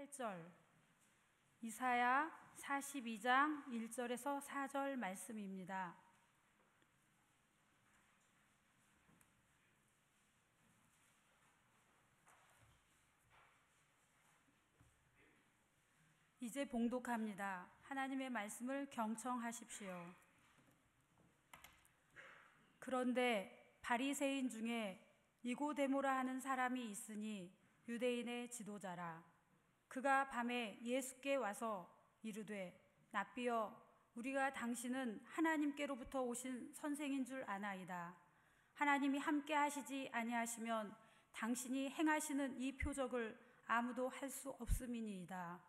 8절, 이사야 42장 1절에서 4절 말씀입니다. 이제 봉독합니다. 하나님의 말씀을 경청하십시오. 그런데 바리새인 중에 니고데모라 하는 사람이 있으니 유대인의 지도자라. 그가 밤에 예수께 와서 이르되, 랍비여, 우리가 당신은 하나님께로부터 오신 선생인 줄 아나이다. 하나님이 함께 하시지 아니하시면 당신이 행하시는 이 표적을 아무도 할 수 없음이니이다.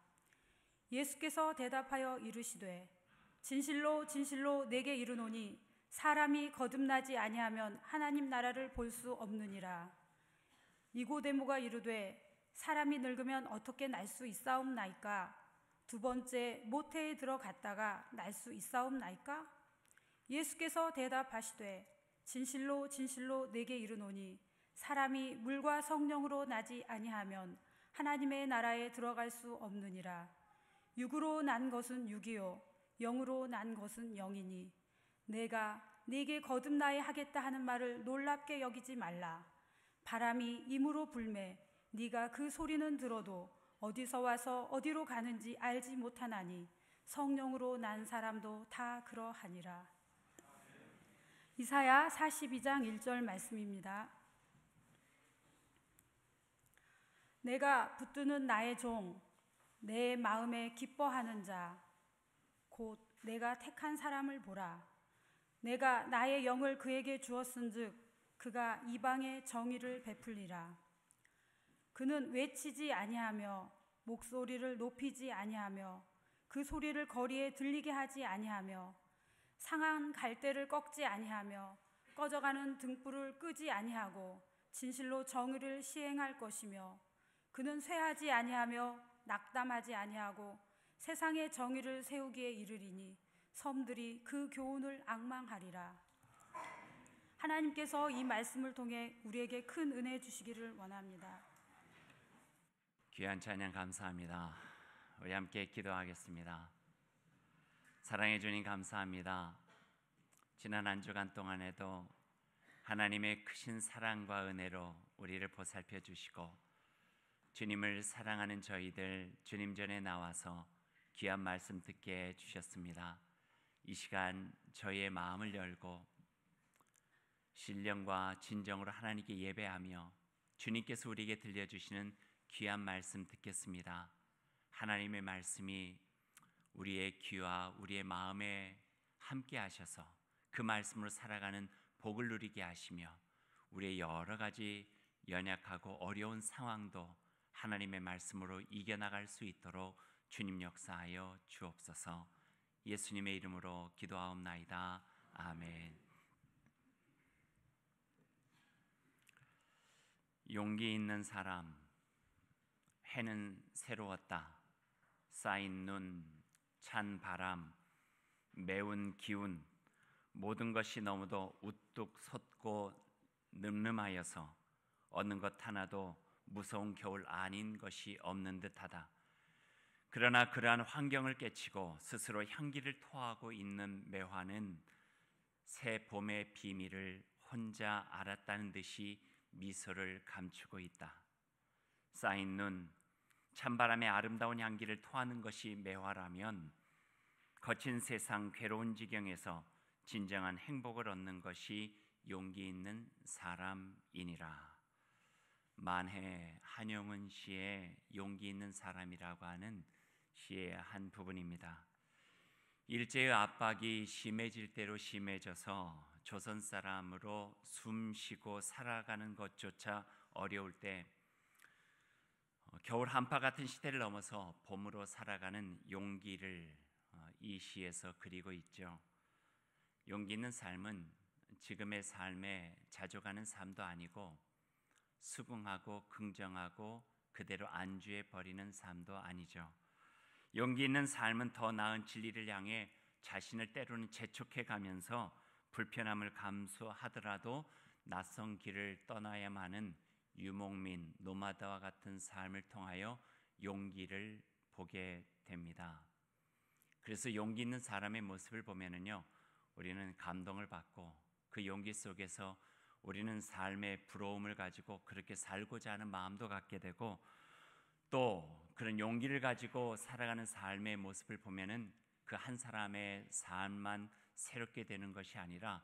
예수께서 대답하여 이르시되, 진실로 진실로 내게 이르노니 사람이 거듭나지 아니하면 하나님 나라를 볼 수 없느니라. 니고데모가 이르되, 사람이 늙으면 어떻게 날 수 있사옵나이까? 두 번째 모태에 들어갔다가 날 수 있사옵나이까? 예수께서 대답하시되, 진실로 진실로 내게 이르노니 사람이 물과 성령으로 나지 아니하면 하나님의 나라에 들어갈 수 없느니라. 육으로 난 것은 육이요 영으로 난 것은 영이니 내가 네게 거듭나게 하겠다 하는 말을 놀랍게 여기지 말라. 바람이 임으로 불매 네가 그 소리는 들어도 어디서 와서 어디로 가는지 알지 못하나니 성령으로 난 사람도 다 그러하니라. 이사야 42장 1절 말씀입니다. 내가 붙드는 나의 종, 내 마음에 기뻐하는 자, 곧 내가 택한 사람을 보라. 내가 나의 영을 그에게 주었은즉 그가 이방의 정의를 베풀리라. 그는 외치지 아니하며 목소리를 높이지 아니하며 그 소리를 거리에 들리게 하지 아니하며 상한 갈대를 꺾지 아니하며 꺼져가는 등불을 끄지 아니하고 진실로 정의를 시행할 것이며 그는 쇠하지 아니하며 낙담하지 아니하고 세상의 정의를 세우기에 이르리니 섬들이 그 교훈을 앙망하리라. 하나님께서 이 말씀을 통해 우리에게 큰 은혜 주시기를 원합니다. 귀한 찬양 감사합니다. 우리 함께 기도하겠습니다. 사랑해 주님 감사합니다. 지난 한 주간 동안에도 하나님의 크신 사랑과 은혜로 우리를 보살펴 주시고 주님을 사랑하는 저희들 주님 전에 나와서 귀한 말씀 듣게 해주셨습니다. 이 시간 저희의 마음을 열고 신령과 진정으로 하나님께 예배하며 주님께서 우리에게 들려주시는 귀한 말씀 듣겠습니다. 하나님의 말씀이 우리의 귀와 우리의 마음에 함께 하셔서 그 말씀으로 살아가는 복을 누리게 하시며 우리의 여러 가지 연약하고 어려운 상황도 하나님의 말씀으로 이겨나갈 수 있도록 주님 역사하여 주옵소서. 예수님의 이름으로 기도하옵나이다. 아멘. 용기 있는 사람, 해는 새로웠다. 쌓인 눈, 찬 바람, 매운 기운, 모든 것이 너무도 우뚝 솟고 늠름하여서 어느 것 하나도 무서운 겨울 아닌 것이 없는 듯하다. 그러나 그러한 환경을 깨치고 스스로 향기를 토하고 있는 매화는 새 봄의 비밀을 혼자 알았다는 듯이 미소를 감추고 있다. 쌓인 눈, 찬바람의 아름다운 향기를 토하는 것이 매화라면 거친 세상 괴로운 지경에서 진정한 행복을 얻는 것이 용기 있는 사람이니라. 만해 한용운 시의 용기 있는 사람이라고 하는 시의 한 부분입니다. 일제의 압박이 심해질 대로 심해져서 조선 사람으로 숨쉬고 살아가는 것조차 어려울 때 겨울 한파 같은 시대를 넘어서 봄으로 살아가는 용기를 이 시에서 그리고 있죠. 용기 있는 삶은 지금의 삶에 자족하는 삶도 아니고 수긍하고 긍정하고 그대로 안주해 버리는 삶도 아니죠. 용기 있는 삶은 더 나은 진리를 향해 자신을 때로는 재촉해 가면서 불편함을 감수하더라도 낯선 길을 떠나야만 하는 유목민, 노마다와 같은 삶을 통하여 용기를 보게 됩니다. 그래서 용기 있는 사람의 모습을 보면은요, 우리는 감동을 받고 그 용기 속에서 우리는 삶의 부러움을 가지고 그렇게 살고자 하는 마음도 갖게 되고, 또 그런 용기를 가지고 살아가는 삶의 모습을 보면은 그 한 사람의 삶만 새롭게 되는 것이 아니라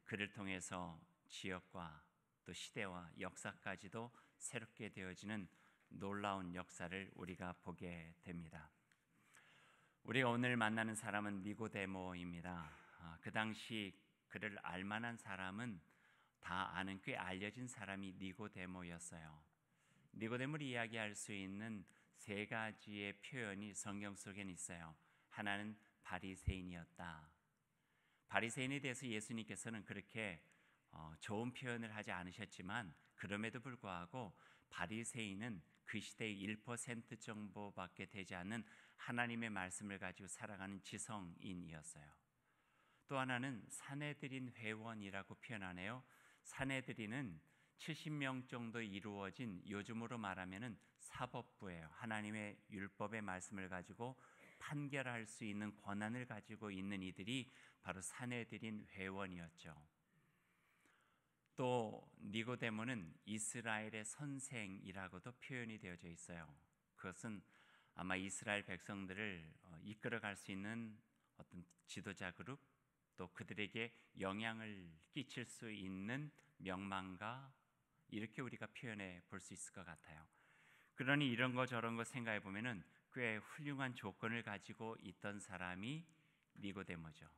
그를 통해서 지역과 또 시대와 역사까지도 새롭게 되어지는 놀라운 역사를 우리가 보게 됩니다. 우리가 오늘 만나는 사람은 니고데모입니다. 그 당시 그를 알만한 사람은 다 아는 꽤 알려진 사람이 니고데모였어요. 니고데모를 이야기할 수 있는 세 가지의 표현이 성경 속엔 있어요. 하나는 바리새인이었다. 바리새인에 대해서 예수님께서는 그렇게 좋은 표현을 하지 않으셨지만, 그럼에도 불구하고 바리새인은 그 시대의 1% 정도밖에 되지 않는 하나님의 말씀을 가지고 살아가는 지성인이었어요. 또 하나는 사내들인 회원이라고 표현하네요. 사내들인은 70명 정도 이루어진, 요즘으로 말하면은 사법부예요. 하나님의 율법의 말씀을 가지고 판결할 수 있는 권한을 가지고 있는 이들이 바로 사내들인 회원이었죠. 또 니고데모는 이스라엘의 선생이라고도 표현이 되어져 있어요. 그것은 아마 이스라엘 백성들을 이끌어갈 수 있는 어떤 지도자 그룹, 또 그들에게 영향을 끼칠 수 있는 명망가, 이렇게 우리가 표현해 볼 수 있을 것 같아요. 그러니 이런 거 저런 거 생각해 보면은 꽤 훌륭한 조건을 가지고 있던 사람이 니고데모죠.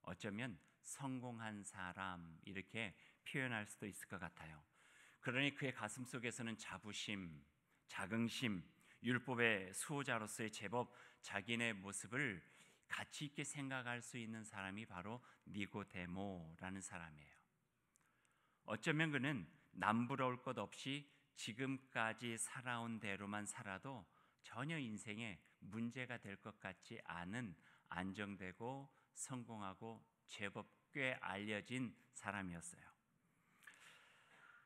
어쩌면 성공한 사람, 이렇게 표현할 수도 있을 것 같아요. 그러니 그의 가슴 속에서는 자부심, 자긍심, 율법의 수호자로서의 제법 자기네 모습을 가치 있게 생각할 수 있는 사람이 바로 니고데모라는 사람이에요. 어쩌면 그는 남부러울 것 없이 지금까지 살아온 대로만 살아도 전혀 인생에 문제가 될 것 같지 않은 안정되고 성공하고 제법 꽤 알려진 사람이었어요.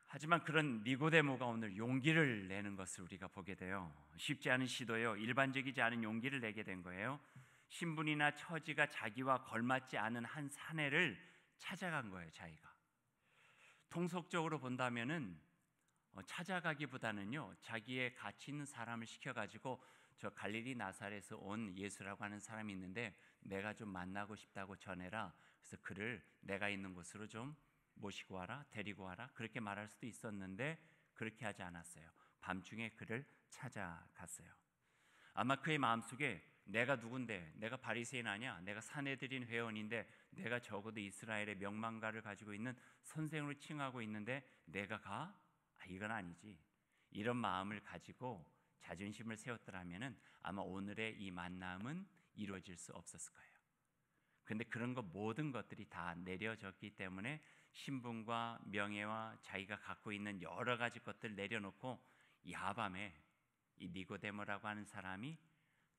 하지만 그런 니고데모가 오늘 용기를 내는 것을 우리가 보게 돼요. 쉽지 않은 시도요, 일반적이지 않은 용기를 내게 된 거예요. 신분이나 처지가 자기와 걸맞지 않은 한 사내를 찾아간 거예요. 자기가 통속적으로 본다면은 찾아가기보다는요, 자기의 가치 있는 사람을 시켜가지고 저 갈릴리 나사렛에서 온 예수라고 하는 사람이 있는데 내가 좀 만나고 싶다고 전해라. 그래서 그를 내가 있는 곳으로 좀 모시고 와라, 데리고 와라, 그렇게 말할 수도 있었는데 그렇게 하지 않았어요. 밤중에 그를 찾아갔어요. 아마 그의 마음속에 내가 누군데, 내가 바리새인 아니야, 내가 사내들인 회원인데, 내가 적어도 이스라엘의 명망가를 가지고 있는 선생으로 칭하고 있는데 내가 가? 이건 아니지. 이런 마음을 가지고 자존심을 세웠더라면은 아마 오늘의 이 만남은 이루어질 수 없었을 거예요. 그런데 그런 것, 모든 것들이 다 내려졌기 때문에 신분과 명예와 자기가 갖고 있는 여러 가지 것들 내려놓고 야밤에 이 니고데모라고 하는 사람이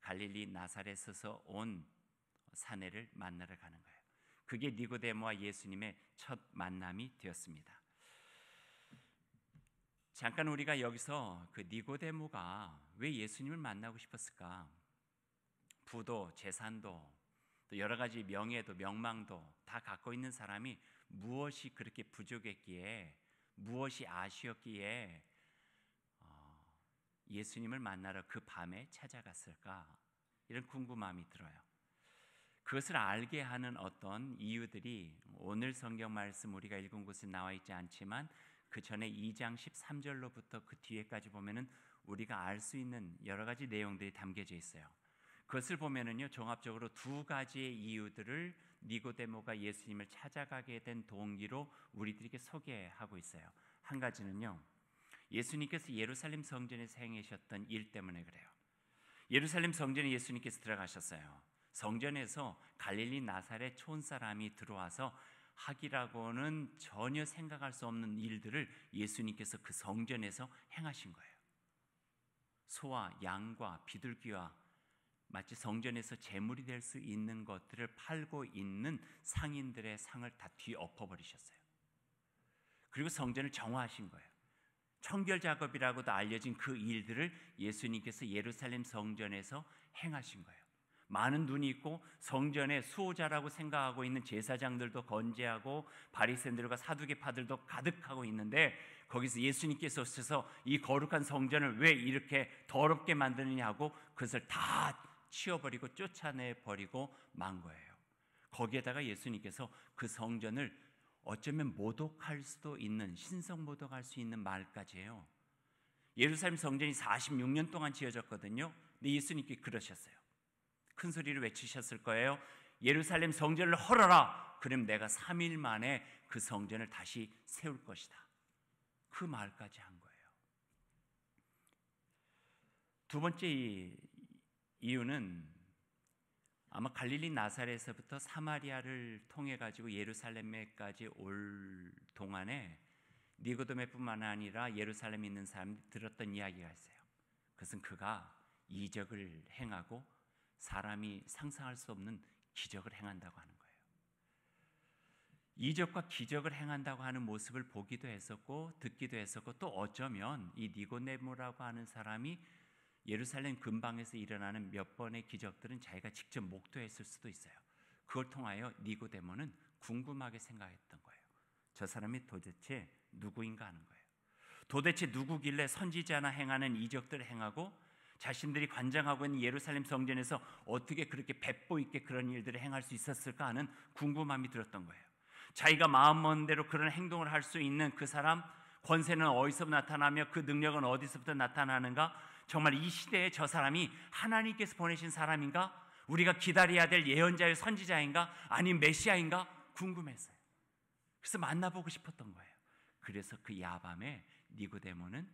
갈릴리 나사렛에서 온 사내를 만나러 가는 거예요. 그게 니고데모와 예수님의 첫 만남이 되었습니다. 잠깐 우리가 여기서 그 니고데모가 왜 예수님을 만나고 싶었을까? 부도, 재산도, 또 여러 가지 명예도, 명망도 다 갖고 있는 사람이 무엇이 그렇게 부족했기에, 무엇이 아쉬웠기에 예수님을 만나러 그 밤에 찾아갔을까? 이런 궁금함이 들어요. 그것을 알게 하는 어떤 이유들이 오늘 성경 말씀 우리가 읽은 곳에 나와 있지 않지만 그 전에 2장 13절로부터 그 뒤에까지 보면은 우리가 알 수 있는 여러 가지 내용들이 담겨져 있어요. 그것을 보면은요, 종합적으로 두 가지의 이유들을 니고데모가 예수님을 찾아가게 된 동기로 우리들에게 소개하고 있어요. 한 가지는요, 예수님께서 예루살렘 성전에서 행하셨던 일 때문에 그래요. 예루살렘 성전에 예수님께서 들어가셨어요. 성전에서 갈릴리 나사렛 촌사람이 들어와서 하기라고는 전혀 생각할 수 없는 일들을 예수님께서 그 성전에서 행하신 거예요. 소와 양과 비둘기와 마치 성전에서 제물이 될 수 있는 것들을 팔고 있는 상인들의 상을 다 뒤엎어버리셨어요. 그리고 성전을 정화하신 거예요. 청결 작업이라고도 알려진 그 일들을 예수님께서 예루살렘 성전에서 행하신 거예요. 많은 눈이 있고 성전에 수호자라고 생각하고 있는 제사장들도 건재하고 바리새인들과 사두개파들도 가득하고 있는데 거기서 예수님께서 오셔서 이 거룩한 성전을 왜 이렇게 더럽게 만드느냐고 그것을 다 치워버리고 쫓아내버리고 만 거예요. 거기에다가 예수님께서 그 성전을 어쩌면 모독할 수도 있는, 신성모독할 수 있는 말까지 해요. 예루살렘 성전이 46년 동안 지어졌거든요. 근데 예수님께 그러셨어요. 큰 소리로 외치셨을 거예요. 예루살렘 성전을 헐어라. 그럼 내가 3일 만에 그 성전을 다시 세울 것이다. 그 말까지 한 거예요. 두 번째 이유는 아마 갈릴리 나사렛에서부터 사마리아를 통해 가지고 예루살렘에까지 올 동안에 니고데모뿐만 아니라 예루살렘에 있는 사람들이 들었던 이야기가 있어요. 그것은 그가 이적을 행하고 사람이 상상할 수 없는 기적을 행한다고 하는 거예요. 이적과 기적을 행한다고 하는 모습을 보기도 했었고 듣기도 했었고 또 어쩌면 이 니고데모라고 하는 사람이 예루살렘 근방에서 일어나는 몇 번의 기적들은 자기가 직접 목도했을 수도 있어요. 그걸 통하여 니고데모는 궁금하게 생각했던 거예요. 저 사람이 도대체 누구인가 하는 거예요. 도대체 누구길래 선지자나 행하는 이적들을 행하고 자신들이 관장하고 있는 예루살렘 성전에서 어떻게 그렇게 배포 있게 그런 일들을 행할 수 있었을까 하는 궁금함이 들었던 거예요. 자기가 마음먹은 대로 그런 행동을 할 수 있는 그 사람, 권세는 어디서 나타나며 그 능력은 어디서부터 나타나는가? 정말 이 시대에 저 사람이 하나님께서 보내신 사람인가? 우리가 기다려야 될 예언자의 선지자인가? 아니면 메시아인가? 궁금했어요. 그래서 만나보고 싶었던 거예요. 그래서 그 야밤에 니고데모는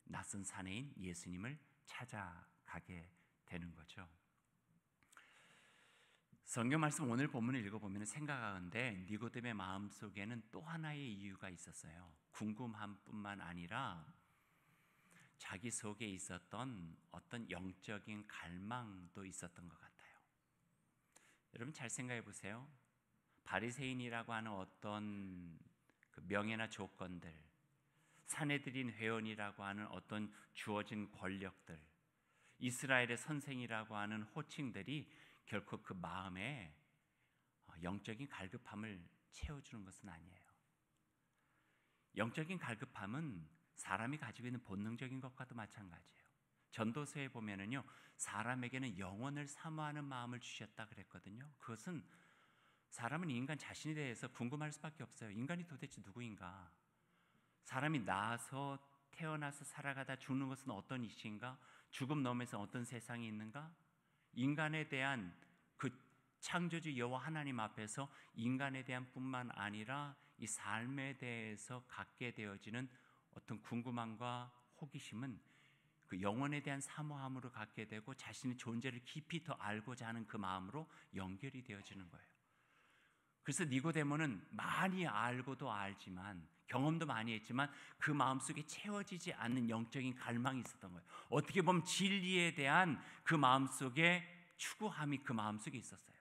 낯선 사내인 예수님을 찾아가게 되는 거죠. 성경 말씀 오늘 본문을 읽어보면 생각하는데 니고데모의 마음속에는 또 하나의 이유가 있었어요. 궁금함뿐만 아니라 자기 속에 있었던 어떤 영적인 갈망도 있었던 것 같아요. 여러분 잘 생각해 보세요. 바리새인이라고 하는 어떤 그 명예나 조건들, 사내들인 회원이라고 하는 어떤 주어진 권력들, 이스라엘의 선생이라고 하는 호칭들이 결코 그 마음에 영적인 갈급함을 채워주는 것은 아니에요. 영적인 갈급함은 사람이 가지고 있는 본능적인 것과도 마찬가지예요. 전도서에 보면은요, 사람에게는 영원을 사모하는 마음을 주셨다 그랬거든요. 그것은 사람은 인간 자신에 대해서 궁금할 수밖에 없어요. 인간이 도대체 누구인가? 사람이 나서 태어나서 살아가다 죽는 것은 어떤 이치인가? 죽음 너머에서 어떤 세상이 있는가? 인간에 대한 그 창조주 여호와 하나님 앞에서 인간에 대한 뿐만 아니라 이 삶에 대해서 갖게 되어지는 어떤 궁금함과 호기심은 그 영혼에 대한 사모함으로 갖게 되고 자신의 존재를 깊이 더 알고자 하는 그 마음으로 연결이 되어지는 거예요. 그래서 니고데모는 많이 알고도 알지만 경험도 많이 했지만 그 마음속에 채워지지 않는 영적인 갈망이 있었던 거예요. 어떻게 보면 진리에 대한 그 마음속에 추구함이 그 마음속에 있었어요.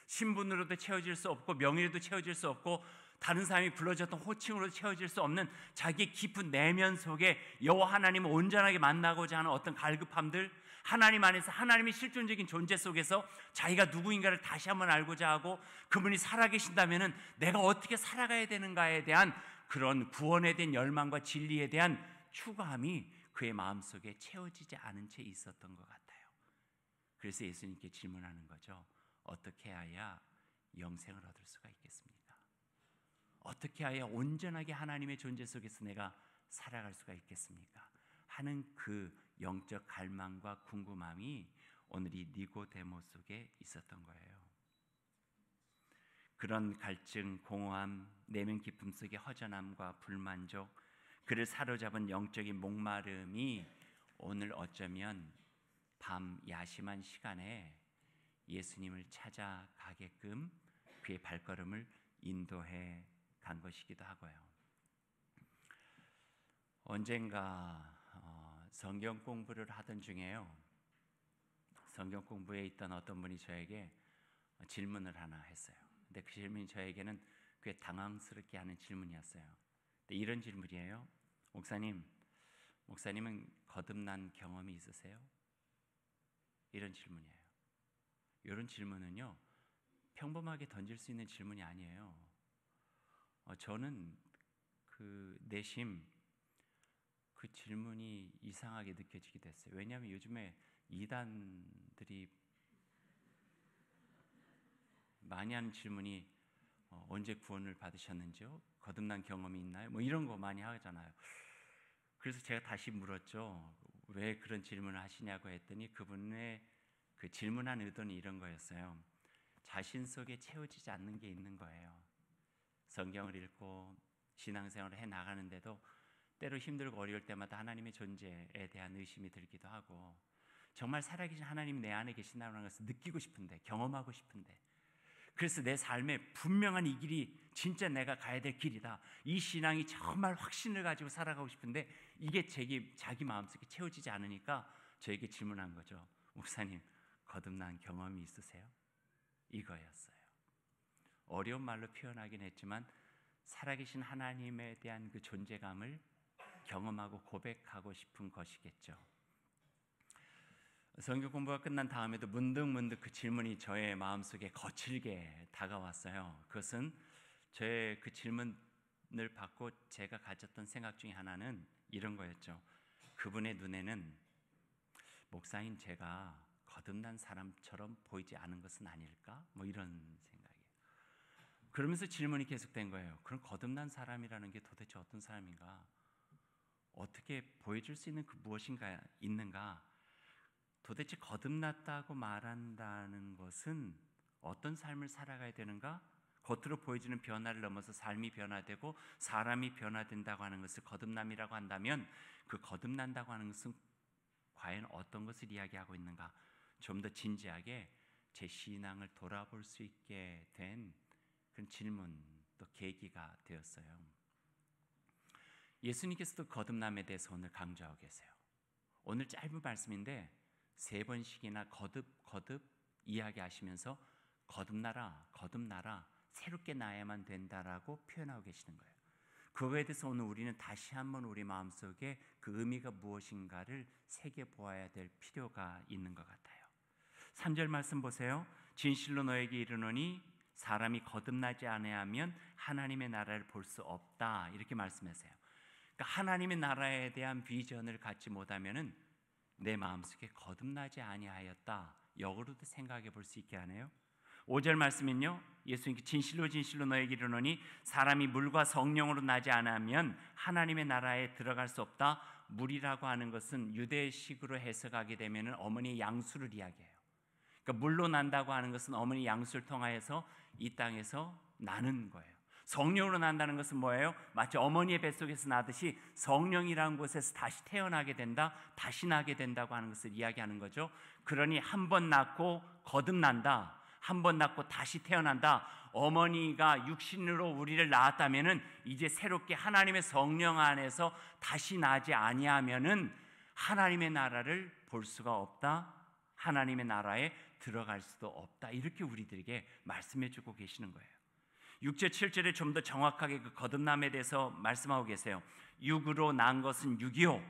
신분으로도 채워질 수 없고 명예로도 채워질 수 없고 다른 사람이 불러줬던 호칭으로 채워질 수 없는 자기의 깊은 내면 속에 여호와 하나님을 온전하게 만나고자 하는 어떤 갈급함들, 하나님 안에서 하나님의 실존적인 존재 속에서 자기가 누구인가를 다시 한번 알고자 하고 그분이 살아계신다면 내가 어떻게 살아가야 되는가에 대한 그런 구원에 대한 열망과 진리에 대한 추구함이 그의 마음속에 채워지지 않은 채 있었던 것 같아요. 그래서 예수님께 질문하는 거죠. 어떻게 해야 영생을 얻을 수가 있겠습니까? 어떻게 해야 온전하게 하나님의 존재 속에서 내가 살아갈 수가 있겠습니까? 하는 그 영적 갈망과 궁금함이 오늘 이 니고데모 속에 있었던 거예요. 그런 갈증, 공허함, 내면 깊음 속의 허전함과 불만족, 그를 사로잡은 영적인 목마름이 오늘 어쩌면 밤 야심한 시간에 예수님을 찾아가게끔 그의 발걸음을 인도해 간 것이기도 하고요. 언젠가 성경 공부를 하던 중에요. 성경 공부에 있던 어떤 분이 저에게 질문을 하나 했어요. 근데 그 질문이 저에게는 꽤 당황스럽게 하는 질문이었어요. 근데 이런 질문이에요. 목사님은 거듭난 경험이 있으세요? 이런 질문이에요. 이런 질문은요, 평범하게 던질 수 있는 질문이 아니에요. 저는 그 내심 그 질문이 이상하게 느껴지기도 했어요. 왜냐하면 요즘에 이단들이 많이 하는 질문이 언제 구원을 받으셨는지요? 거듭난 경험이 있나요? 뭐 이런 거 많이 하잖아요. 그래서 제가 다시 물었죠. 왜 그런 질문을 하시냐고 했더니 그분의 그 질문한 의도는 이런 거였어요. 자신 속에 채워지지 않는 게 있는 거예요. 성경을 읽고 신앙생활을 해 나가는데도 때로 힘들고 어려울 때마다 하나님의 존재에 대한 의심이 들기도 하고, 정말 살아계신 하나님이 내 안에 계신다는 것을 느끼고 싶은데, 경험하고 싶은데, 그래서 내 삶에 분명한 이 길이 진짜 내가 가야 될 길이다, 이 신앙이 정말 확신을 가지고 살아가고 싶은데 이게 자기 마음속에 채워지지 않으니까 저에게 질문한 거죠. 목사님, 거듭난 경험이 있으세요? 이거였어요. 어려운 말로 표현하긴 했지만 살아계신 하나님에 대한 그 존재감을 경험하고 고백하고 싶은 것이겠죠. 성경 공부가 끝난 다음에도 문득 그 질문이 저의 마음속에 거칠게 다가왔어요. 그것은 저의 그 질문을 받고 제가 가졌던 생각 중에 하나는 이런 거였죠. 그분의 눈에는 목사인 제가 거듭난 사람처럼 보이지 않은 것은 아닐까? 뭐 이런 생각이에요. 그러면서 질문이 계속된 거예요. 그럼 거듭난 사람이라는 게 도대체 어떤 사람인가? 어떻게 보여줄 수 있는 그 무엇인가 있는가? 도대체 거듭났다고 말한다는 것은 어떤 삶을 살아가야 되는가? 겉으로 보여지는 변화를 넘어서 삶이 변화되고 사람이 변화된다고 하는 것을 거듭남이라고 한다면, 그 거듭난다고 하는 것은 과연 어떤 것을 이야기하고 있는가? 좀 더 진지하게 제 신앙을 돌아볼 수 있게 된 그런 질문, 또 계기가 되었어요. 예수님께서도 거듭남에 대해서 오늘 강조하고 계세요. 오늘 짧은 말씀인데 3번씩이나 거듭 이야기하시면서 거듭나라, 새롭게 나야만 된다라고 표현하고 계시는 거예요. 그거에 대해서 오늘 우리는 다시 한번 우리 마음속에 그 의미가 무엇인가를 새겨보아야 될 필요가 있는 것 같아요. 3절 말씀 보세요. 진실로 너에게 이르노니 사람이 거듭나지 아니하면 하나님의 나라를 볼 수 없다, 이렇게 말씀하세요. 그러니까 하나님의 나라에 대한 비전을 갖지 못하면은 내 마음속에 거듭나지 아니하였다, 역으로도 생각해 볼 수 있게 하네요. 5절 말씀은요, 예수님께 진실로 너에게 이르노니 사람이 물과 성령으로 나지 않으면 하나님의 나라에 들어갈 수 없다. 물이라고 하는 것은 유대식으로 해석하게 되면 어머니의 양수를 이야기해요. 그러니까 물로 난다고 하는 것은 어머니 양수를 통하여서 이 땅에서 나는 거예요. 성령으로 난다는 것은 뭐예요? 마치 어머니의 뱃속에서 나듯이 성령이라는 곳에서 다시 태어나게 된다, 다시 나게 된다고 하는 것을 이야기하는 거죠. 그러니 한 번 낳고 거듭난다, 한 번 낳고 다시 태어난다. 어머니가 육신으로 우리를 낳았다면은 이제 새롭게 하나님의 성령 안에서 다시 나지 아니하면은 하나님의 나라를 볼 수가 없다, 하나님의 나라에 들어갈 수도 없다, 이렇게 우리들에게 말씀해 주고 계시는 거예요. 6절 7절에 좀 더 정확하게 그 거듭남에 대해서 말씀하고 계세요. 육으로 난 것은 육이요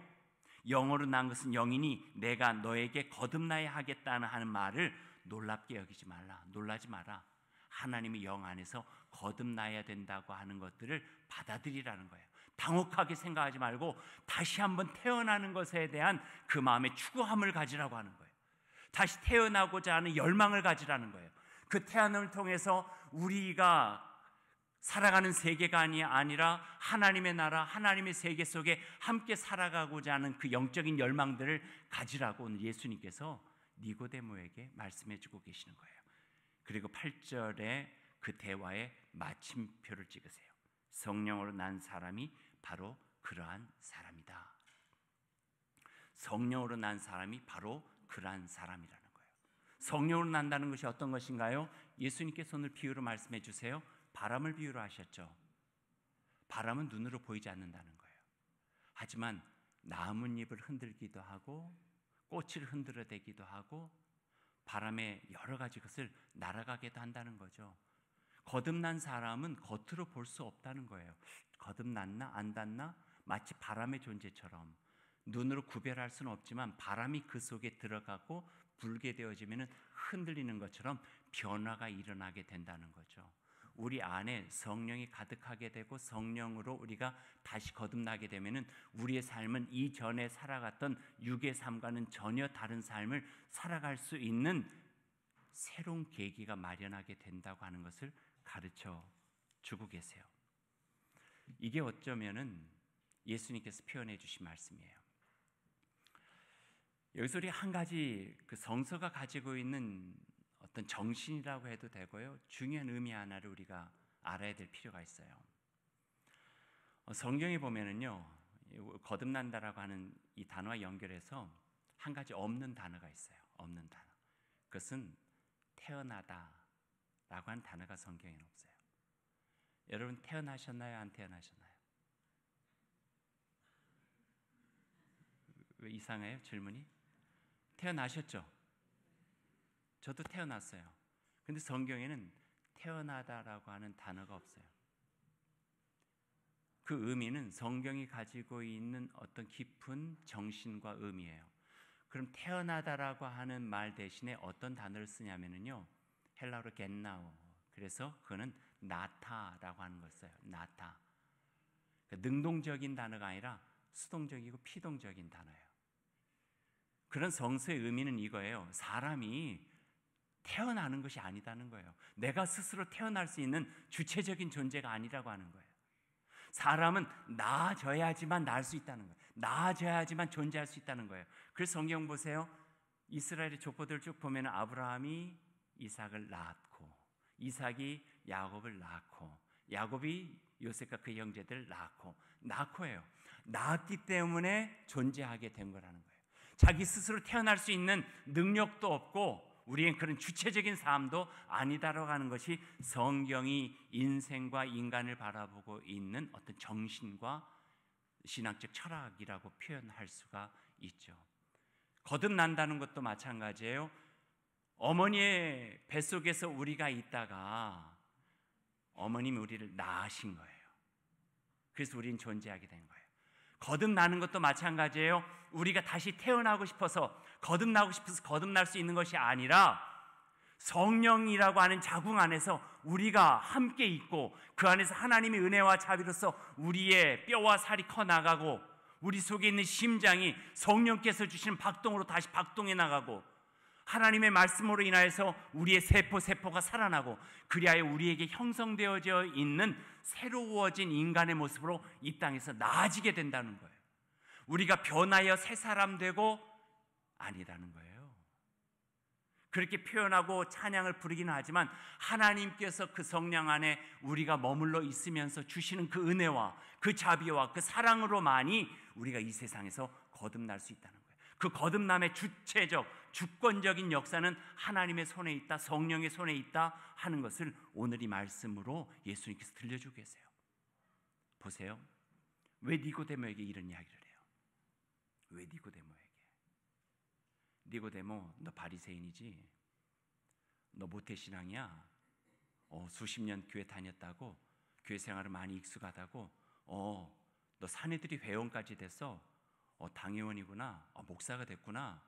영으로 난 것은 영이니 내가 너에게 거듭나야 하겠다는 하는 말을 놀랍게 여기지 말라, 놀라지 마라. 하나님의 영 안에서 거듭나야 된다고 하는 것들을 받아들이라는 거예요. 당혹하게 생각하지 말고 다시 한번 태어나는 것에 대한 그 마음의 추구함을 가지라고 하는 거예요. 다시 태어나고자 하는 열망을 가지라는 거예요. 그 태어남을 통해서 우리가 살아가는 세계가 아니라 하나님의 나라, 하나님의 세계 속에 함께 살아가고자 하는 그 영적인 열망들을 가지라고 오늘 예수님께서 니고데모에게 말씀해 주고 계시는 거예요. 그리고 8절에 그 대화의 마침표를 찍으세요. 성령으로 난 사람이 바로 그러한 사람이다. 성령으로 난 사람이 바로 그러한 사람이라는 거예요. 성령으로 난다는 것이 어떤 것인가요? 예수님께서 오늘 비유로 말씀해 주세요. 바람을 비유로 하셨죠. 바람은 눈으로 보이지 않는다는 거예요. 하지만 나뭇잎을 흔들기도 하고 꽃을 흔들어대기도 하고 바람에 여러 가지 것을 날아가게도 한다는 거죠. 거듭난 사람은 겉으로 볼 수 없다는 거예요. 거듭났나 안 닿나? 마치 바람의 존재처럼 눈으로 구별할 수는 없지만 바람이 그 속에 들어가고 불게 되어지면 흔들리는 것처럼 변화가 일어나게 된다는 거죠. 우리 안에 성령이 가득하게 되고 성령으로 우리가 다시 거듭나게 되면 우리의 삶은 이전에 살아갔던 육의 삶과는 전혀 다른 삶을 살아갈 수 있는 새로운 계기가 마련하게 된다고 하는 것을 가르쳐 주고 계세요. 이게 어쩌면은 예수님께서 표현해 주신 말씀이에요. 여기서 우리 한 가지 그 성서가 가지고 있는 어떤 정신이라고 해도 되고요, 중요한 의미 하나를 우리가 알아야 될 필요가 있어요. 성경에 보면은요, 거듭난다라고 하는 이 단어와 연결해서 한 가지 없는 단어가 있어요. 없는 단어. 그것은 태어나다라고 하는 단어가 성경에는 없어요. 여러분 태어나셨나요? 안 태어나셨나요? 왜 이상해요? 질문이? 태어나셨죠? 저도 태어났어요. 근데 성경에는 태어나다라고 하는 단어가 없어요. 그 의미는 성경이 가지고 있는 어떤 깊은 정신과 의미예요. 그럼 태어나다라고 하는 말 대신에 어떤 단어를 쓰냐면요, 헬라어로 겟나오. 그래서 그거는 나타라고 하는 걸 써요. 나타. 그러니까 능동적인 단어가 아니라 수동적이고 피동적인 단어예요. 그런 성서의 의미는 이거예요. 사람이 태어나는 것이 아니다는 거예요. 내가 스스로 태어날 수 있는 주체적인 존재가 아니라고 하는 거예요. 사람은 나아져야지만 날 수 있다는 거예요. 나아져야지만 존재할 수 있다는 거예요. 그래서 성경 보세요. 이스라엘의 족보들 쭉 보면 아브라함이 이삭을 낳았고, 이삭이 야곱을 낳고, 야곱이 요셉과 그 형제들을 낳고예요. 낳았기 때문에 존재하게 된 거라는 거예요. 자기 스스로 태어날 수 있는 능력도 없고 우리는 그런 주체적인 삶도 아니다라고 하는 것이 성경이 인생과 인간을 바라보고 있는 어떤 정신과 신학적 철학이라고 표현할 수가 있죠. 거듭난다는 것도 마찬가지예요. 어머니의 뱃속에서 우리가 있다가 어머님이 우리를 낳으신 거예요. 그래서 우리는 존재하게 된 거예요. 거듭나는 것도 마찬가지예요. 우리가 다시 태어나고 싶어서 거듭날 수 있는 것이 아니라 성령이라고 하는 자궁 안에서 우리가 함께 있고 그 안에서 하나님의 은혜와 자비로서 우리의 뼈와 살이 커나가고 우리 속에 있는 심장이 성령께서 주시는 박동으로 다시 박동해 나가고 하나님의 말씀으로 인하여서 우리의 세포가 살아나고 그리하여 우리에게 형성되어져 있는 새로워진 인간의 모습으로 이 땅에서 나아지게 된다는 거예요. 우리가 변하여 새 사람 되고 아니라는 거예요. 그렇게 표현하고 찬양을 부르기는 하지만 하나님께서 그 성령 안에 우리가 머물러 있으면서 주시는 그 은혜와 그 자비와 그 사랑으로만이 우리가 이 세상에서 거듭날 수 있다는 거예요. 그 거듭남의 주권적인 역사는 하나님의 손에 있다, 성령의 손에 있다 하는 것을 오늘 이 말씀으로 예수님께서 들려주고 계세요. 보세요. 왜 니고데모에게 이런 이야기를 해요? 왜 니고데모에게? 니고데모, 너 바리새인이지? 너 모태신앙이야? 수십 년 교회 다녔다고? 교회 생활을 많이 익숙하다고? 너 사내들이 회원까지 됐어? 당회원이구나? 목사가 됐구나?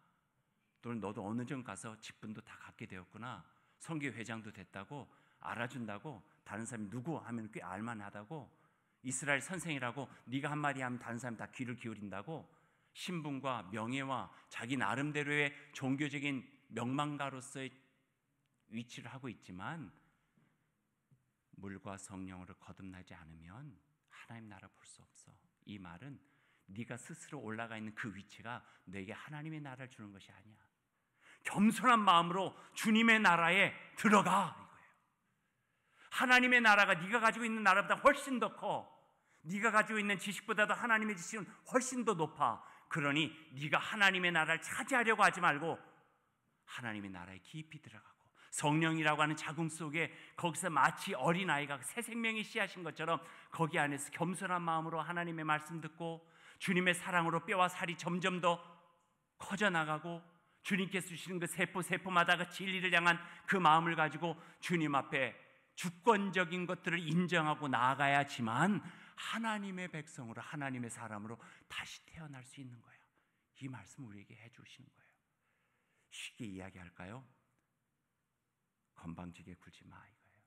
또는 너도 어느 정 가서 직분도 다 갖게 되었구나? 선교 회장도 됐다고? 알아준다고? 다른 사람이 누구 하면 꽤 알만하다고? 이스라엘 선생이라고 네가 한마디 하면 다른 사람이 다 귀를 기울인다고? 신분과 명예와 자기 나름대로의 종교적인 명망가로서의 위치를 하고 있지만 물과 성령으로 거듭나지 않으면 하나님 나라 볼 수 없어. 이 말은 네가 스스로 올라가 있는 그 위치가 너에게 하나님의 나라를 주는 것이 아니야. 겸손한 마음으로 주님의 나라에 들어가 이거예요. 하나님의 나라가 네가 가지고 있는 나라보다 훨씬 더 커. 네가 가지고 있는 지식보다도 하나님의 지식은 훨씬 더 높아. 그러니 네가 하나님의 나라를 차지하려고 하지 말고 하나님의 나라에 깊이 들어가고 성령이라고 하는 자궁 속에 거기서 마치 어린아이가 새 생명이 씨앗인 것처럼 거기 안에서 겸손한 마음으로 하나님의 말씀 듣고 주님의 사랑으로 뼈와 살이 점점 더 커져나가고 주님께서 주시는 그 세포마다 그 진리를 향한 그 마음을 가지고 주님 앞에 주권적인 것들을 인정하고 나아가야지만 하나님의 백성으로, 하나님의 사람으로 다시 태어날 수 있는 거예요. 이 말씀 우리에게 해주시는 거예요. 쉽게 이야기할까요? 건방지게 굴지 마 이거예요.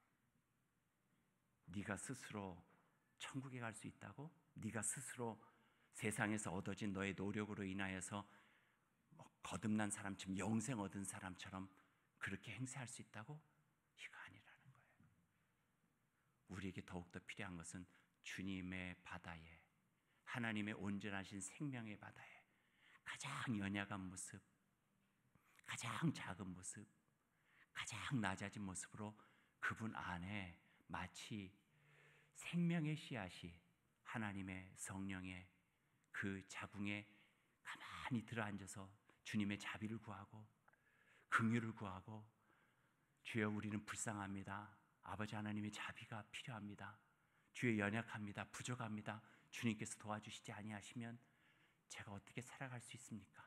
네가 스스로 천국에 갈 수 있다고? 네가 스스로 세상에서 얻어진 너의 노력으로 인하여서 거듭난 사람처럼, 영생 얻은 사람처럼 그렇게 행세할 수 있다고? 이거 아니라는 거예요. 우리에게 더욱더 필요한 것은 주님의 바다에, 하나님의 온전하신 생명의 바다에 가장 연약한 모습, 가장 작은 모습, 가장 낮아진 모습으로 그분 안에 마치 생명의 씨앗이 하나님의 성령의 그 자궁에 가만히 들어앉아서 주님의 자비를 구하고 긍휼을 구하고, 주여 우리는 불쌍합니다. 아버지 하나님의 자비가 필요합니다. 주여 연약합니다. 부족합니다. 주님께서 도와주시지 아니하시면 제가 어떻게 살아갈 수 있습니까?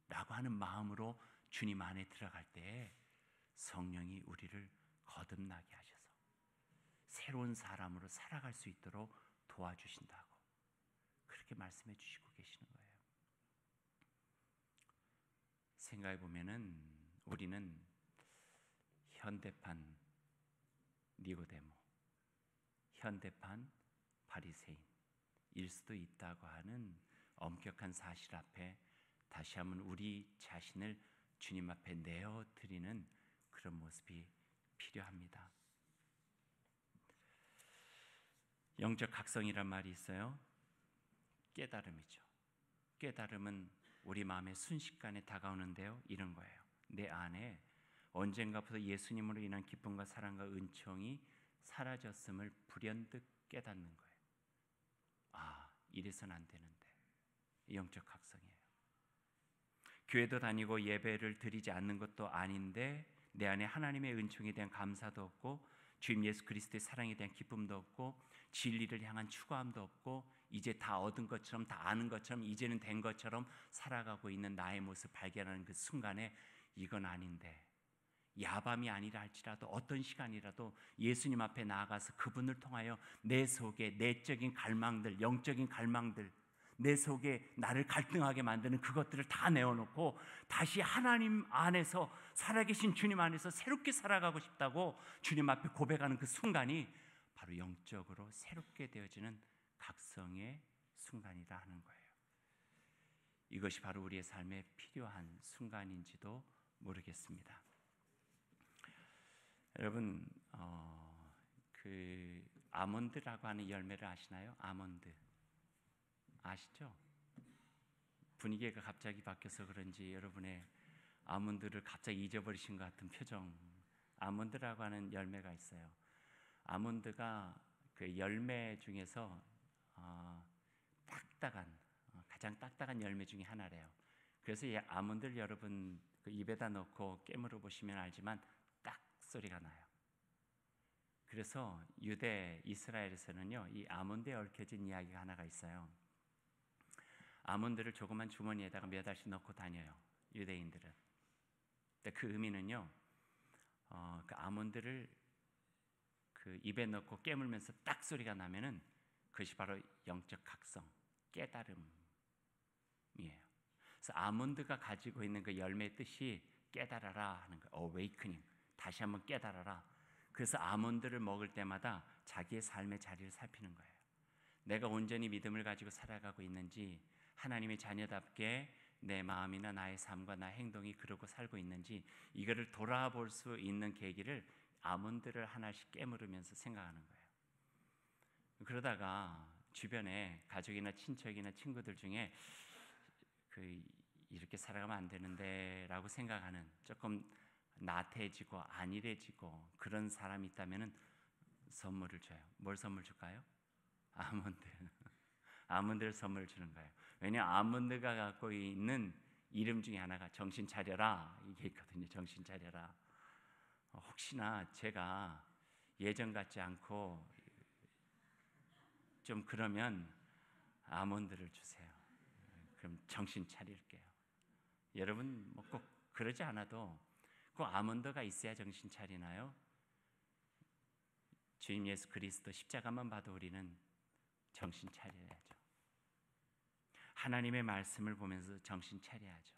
라고 하는 마음으로 주님 안에 들어갈 때에 성령이 우리를 거듭나게 하셔서 새로운 사람으로 살아갈 수 있도록 도와주신다고 그렇게 말씀해 주시고 계시는 거예요. 생각해 보면은 우리는 현대판 니고데모, 현대판 바리새인일 수도 있다고 하는 엄격한 사실 앞에 다시 한번 우리 자신을 주님 앞에 내어드리는 그런 모습이 필요합니다. 영적 각성이란 말이 있어요. 깨달음이죠. 깨달음은 우리 마음에 순식간에 다가오는데요, 이런 거예요. 내 안에 언젠가부터 예수님으로 인한 기쁨과 사랑과 은총이 사라졌음을 불현듯 깨닫는 거예요. 아, 이래서는 안 되는데. 영적 각성이에요. 교회도 다니고 예배를 드리지 않는 것도 아닌데 내 안에 하나님의 은총에 대한 감사도 없고, 주님 예수 그리스도의 사랑에 대한 기쁨도 없고, 진리를 향한 추구함도 없고, 이제 다 얻은 것처럼, 다 아는 것처럼, 이제는 된 것처럼 살아가고 있는 나의 모습 발견하는 그 순간에 이건 아닌데, 야밤이 아니라 할지라도 어떤 시간이라도 예수님 앞에 나아가서 그분을 통하여 내 속에 내적인 갈망들, 영적인 갈망들, 내 속에 나를 갈등하게 만드는 그것들을 다 내어놓고 다시 하나님 안에서, 살아계신 주님 안에서 새롭게 살아가고 싶다고 주님 앞에 고백하는 그 순간이 바로 영적으로 새롭게 되어지는 각성의 순간이라 하는 거예요. 이것이 바로 우리의 삶에 필요한 순간인지도 모르겠습니다. 여러분, 그 아몬드라고 하는 열매를 아시나요? 아몬드 아시죠? 분위기가 갑자기 바뀌어서 그런지 여러분의 아몬드를 갑자기 잊어버리신 것 같은 표정. 아몬드라고 하는 열매가 있어요. 아몬드가 그 열매 중에서 가장 딱딱한 열매 중에 하나래요. 그래서 이 아몬드를 여러분 그 입에다 넣고 깨물어 보시면 알지만 딱 소리가 나요. 그래서 유대 이스라엘에서는요, 이 아몬드에 얽혀진 이야기가 하나가 있어요. 아몬드를 조그만 주머니에다가 몇 알씩 넣고 다녀요, 유대인들은. 근데 그 의미는요, 그 아몬드를 그 입에 넣고 깨물면서 딱 소리가 나면은 그것이 바로 영적 각성, 깨달음이에요. 그래서 아몬드가 가지고 있는 그 열매의 뜻이 깨달아라 하는 거예요. awakening, 다시 한번 깨달아라. 그래서 아몬드를 먹을 때마다 자기의 삶의 자리를 살피는 거예요. 내가 온전히 믿음을 가지고 살아가고 있는지, 하나님의 자녀답게 내 마음이나 나의 삶과 나의 행동이 그러고 살고 있는지, 이거를 돌아볼 수 있는 계기를 아몬드를 하나씩 깨물으면서 생각하는 거예요. 그러다가 주변에 가족이나 친척이나 친구들 중에 이렇게 살아가면 안 되는데 라고 생각하는, 조금 나태해지고 안일해지고 그런 사람이 있다면 선물을 줘요. 뭘 선물 줄까요? 아몬드. 아몬드를 선물 주는 거예요. 왜냐하면 아몬드가 갖고 있는 이름 중에 하나가 정신 차려라, 이게 있거든요. 정신 차려라. 혹시나 제가 예전 같지 않고 좀 그러면 아몬드를 주세요. 그럼 정신 차릴게요. 여러분 뭐 꼭 그러지 않아도 꼭 아몬드가 있어야 정신 차리나요? 주님 예수 그리스도 십자가만 봐도 우리는 정신 차려야죠. 하나님의 말씀을 보면서 정신 차려야죠.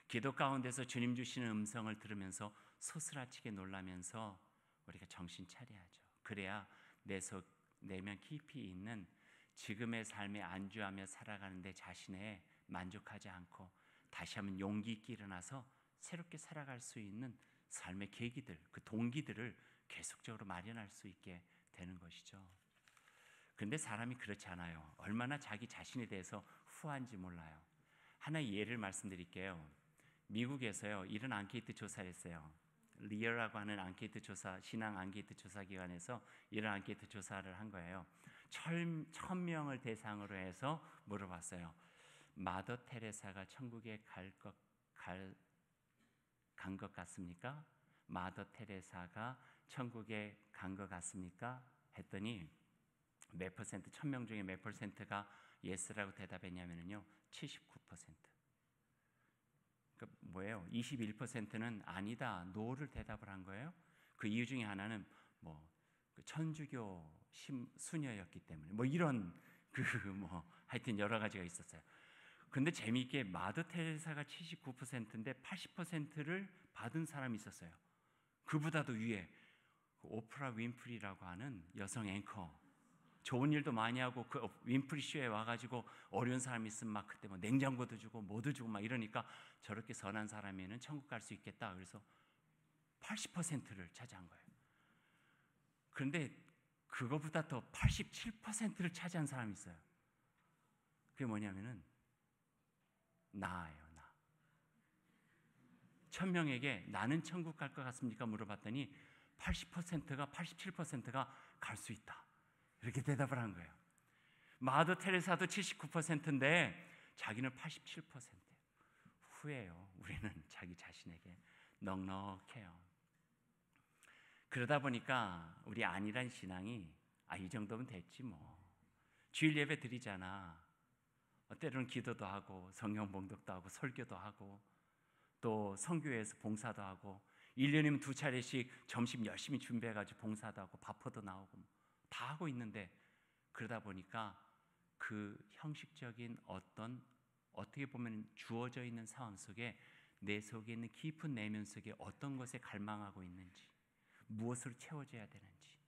기도 가운데서 주님 주시는 음성을 들으면서 소스라치게 놀라면서 우리가 정신 차려야죠. 그래야 내 속 내면 깊이 있는 지금의 삶에 안주하며 살아가는 내 자신에 만족하지 않고 다시 한번 용기 있게 일어나서 새롭게 살아갈 수 있는 삶의 계기들, 그 동기들을 계속적으로 마련할 수 있게 되는 것이죠. 그런데 사람이 그렇지 않아요. 얼마나 자기 자신에 대해서 후한지 몰라요. 하나의 예를 말씀드릴게요. 미국에서요, 이런 앙케이트 조사를 했어요. 리얼라고 하는 앙케이트 조사, 신앙 앙케이트 조사 기관에서 이런 앙케이트 조사를 한 거예요. 1,000명을 대상으로 해서 물어봤어요. 마더 테레사가 천국에 간 것 같습니까? 마더 테레사가 천국에 간 것 같습니까? 했더니 몇 퍼센트, 1,000명 중에 몇 퍼센트가 예스라고 대답했냐면요, 79%. 그러니까 뭐예요? 21%는 아니다, 노를 대답을 한 거예요. 그 이유 중에 하나는 그 천주교 수녀였기 때문에 이런 하여튼 여러 가지가 있었어요. 근데 재미있게 마더 테레사가 79%인데 80%를 받은 사람이 있었어요. 그보다도 위에 오프라 윈프리라고 하는 여성 앵커, 좋은 일도 많이 하고 그 윈프리 쇼에 와가지고 어려운 사람이 있으면 막 그때 냉장고도 주고 뭐도 주고 막 이러니까 저렇게 선한 사람이면 천국 갈 수 있겠다. 그래서 80%를 차지한 거예요. 그런데 그거보다 더 87%를 차지한 사람이 있어요. 그게 뭐냐면은 나예요. 1,000명에게 나는 천국 갈 것 같습니까? 물어봤더니 80%가 87%가 갈 수 있다, 이렇게 대답을 한 거예요. 마더 테레사도 79%인데 자기는 87%예요. 후회해요. 우리는 자기 자신에게 넉넉해요. 그러다 보니까 우리 안일한 신앙이 이 정도면 됐지 주일 예배 드리잖아. 때로는 기도도 하고 성경 봉독도 하고 설교도 하고 또 선교회에서 봉사도 하고 1년이면 2차례씩 점심 열심히 준비해가지고 봉사도 하고 바퍼도 나오고 다 하고 있는데, 그러다 보니까 그 형식적인 어떻게 보면 주어져 있는 상황 속에 내 속에 있는 깊은 내면 속에 어떤 것에 갈망하고 있는지, 무엇으로 채워져야 되는지,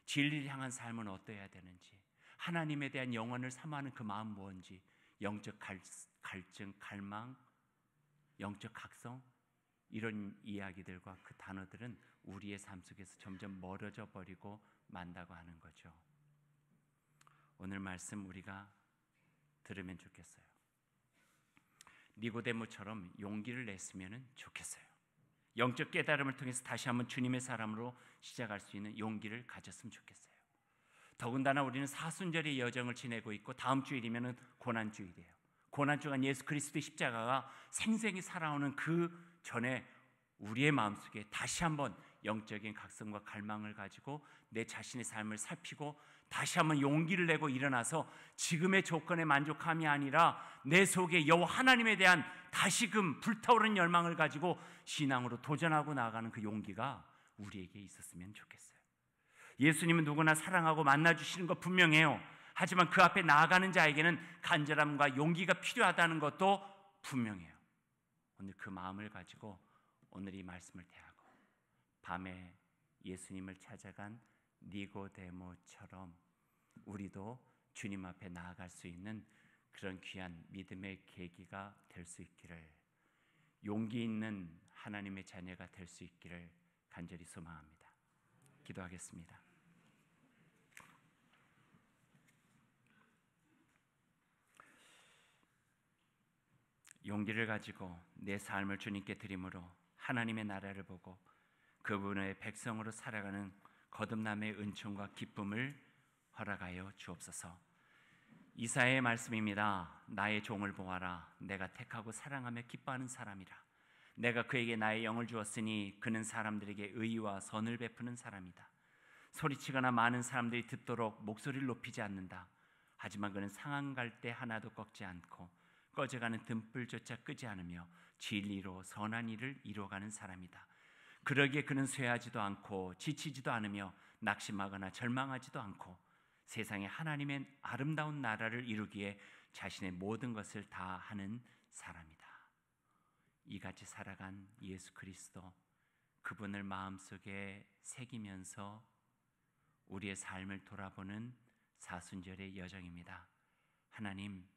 진리를 향한 삶은 어떠해야 되는지, 하나님에 대한 영혼을 사모하는 그 마음 뭔지, 영적 갈증, 갈망, 영적 각성, 이런 이야기들과 그 단어들은 우리의 삶 속에서 점점 멀어져 버리고 만다고 하는 거죠. 오늘 말씀 우리가 들으면 좋겠어요. 니고데모처럼 용기를 냈으면 좋겠어요. 영적 깨달음을 통해서 다시 한번 주님의 사람으로 시작할 수 있는 용기를 가졌으면 좋겠어요. 더군다나 우리는 사순절의 여정을 지내고 있고 다음 주일이면 고난주일이에요. 고난주간 예수 그리스도의 십자가가 생생히 살아오는 그 전에 우리의 마음속에 다시 한번 영적인 각성과 갈망을 가지고 내 자신의 삶을 살피고 다시 한번 용기를 내고 일어나서 지금의 조건에 만족함이 아니라 내 속에 여호와 하나님에 대한 다시금 불타오르는 열망을 가지고 신앙으로 도전하고 나아가는 그 용기가 우리에게 있었으면 좋겠어요. 예수님은 누구나 사랑하고 만나주시는 것 분명해요. 하지만 그 앞에 나아가는 자에게는 간절함과 용기가 필요하다는 것도 분명해요. 오늘 그 마음을 가지고 오늘 이 말씀을 대하고 밤에 예수님을 찾아간 니고데모처럼 우리도 주님 앞에 나아갈 수 있는 그런 귀한 믿음의 계기가 될 수 있기를, 용기 있는 하나님의 자녀가 될 수 있기를 간절히 소망합니다. 기도하겠습니다. 용기를 가지고 내 삶을 주님께 드림으로 하나님의 나라를 보고 그분의 백성으로 살아가는 거듭남의 은총과 기쁨을 허락하여 주옵소서. 이사야의 말씀입니다. 나의 종을 보아라. 내가 택하고 사랑하며 기뻐하는 사람이라. 내가 그에게 나의 영을 주었으니 그는 사람들에게 의와 선을 베푸는 사람이다. 소리치거나 많은 사람들이 듣도록 목소리를 높이지 않는다. 하지만 그는 상한 갈대 하나도 꺾지 않고 꺼져가는 등불조차 끄지 않으며 진리로 선한 일을 이루어가는 사람이다. 그러기에 그는 쇠하지도 않고 지치지도 않으며 낙심하거나 절망하지도 않고 세상에 하나님의 아름다운 나라를 이루기에 자신의 모든 것을 다 하는 사람이다. 이같이 살아간 예수 그리스도, 그분을 마음속에 새기면서 우리의 삶을 돌아보는 사순절의 여정입니다. 하나님,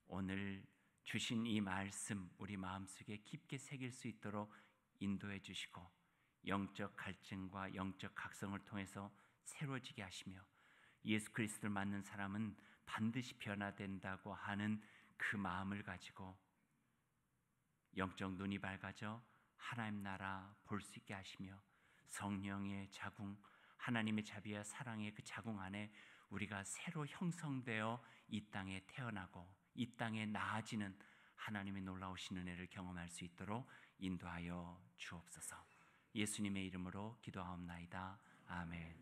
오늘 주신 이 말씀 우리 마음속에 깊게 새길 수 있도록 인도해 주시고 영적 갈증과 영적 각성을 통해서 새로워지게 하시며 예수 그리스도를 맞는 사람은 반드시 변화된다고 하는 그 마음을 가지고 영적 눈이 밝아져 하나님 나라 볼 수 있게 하시며 성령의 자궁, 하나님의 자비와 사랑의 그 자궁 안에 우리가 새로 형성되어 이 땅에 태어나고 이 땅에 나아지는 하나님의 놀라우신 은혜를 경험할 수 있도록 인도하여 주옵소서. 예수님의 이름으로 기도하옵나이다. 아멘.